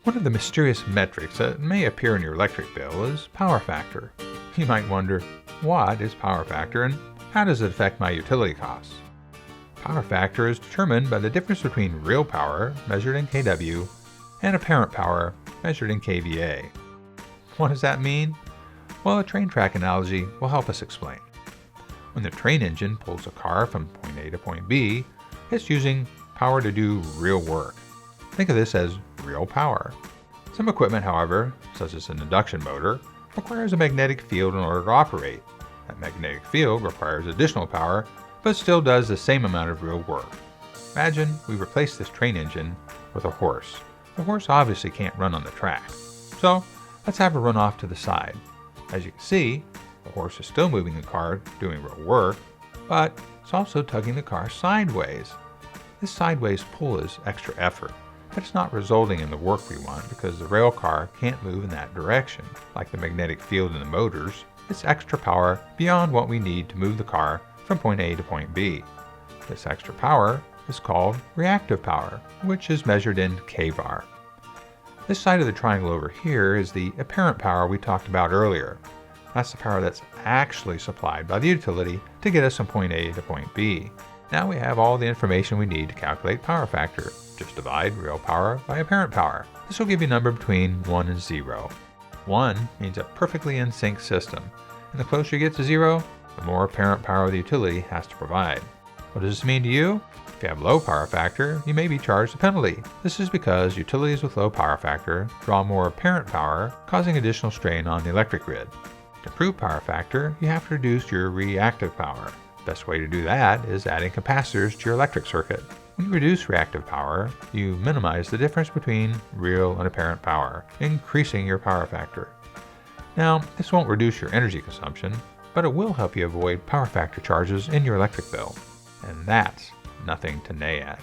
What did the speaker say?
One of the mysterious metrics that may appear in your electric bill is power factor. You might wonder, what is power factor and how does it affect my utility costs? Power factor is determined by the difference between real power, measured in kW, and apparent power, measured in kVA. What does that mean? Well, a train track analogy will help us explain. When the train engine pulls a car from point A to point B, it's using power to do real work. Think of this as real power. Some equipment, however, such as an induction motor, requires a magnetic field in order to operate. That magnetic field requires additional power, but still does the same amount of real work. Imagine we replace this train engine with a horse. The horse obviously can't run on the track. So let's have it run off to the side. As you can see, the horse is still moving the car, doing real work, but it's also tugging the car sideways. This sideways pull is extra effort, but it's not resulting in the work we want because the rail car can't move in that direction. Like the magnetic field in the motors, it's extra power beyond what we need to move the car from point A to point B. This extra power is called reactive power, which is measured in kVAR. This side of the triangle over here is the apparent power we talked about earlier. That's the power that's actually supplied by the utility to get us from point A to point B. Now we have all the information we need to calculate power factor. Just divide real power by apparent power. This will give you a number between 1 and 0. 1 means a perfectly in sync system, and the closer you get to 0, the more apparent power the utility has to provide. What does this mean to you? If you have low power factor, you may be charged a penalty. This is because utilities with low power factor draw more apparent power, causing additional strain on the electric grid. To improve power factor, you have to reduce your reactive power. The best way to do that is adding capacitors to your electric circuit. When you reduce reactive power, you minimize the difference between real and apparent power, increasing your power factor. Now, this won't reduce your energy consumption, but it will help you avoid power factor charges in your electric bill. And that's nothing to neigh at.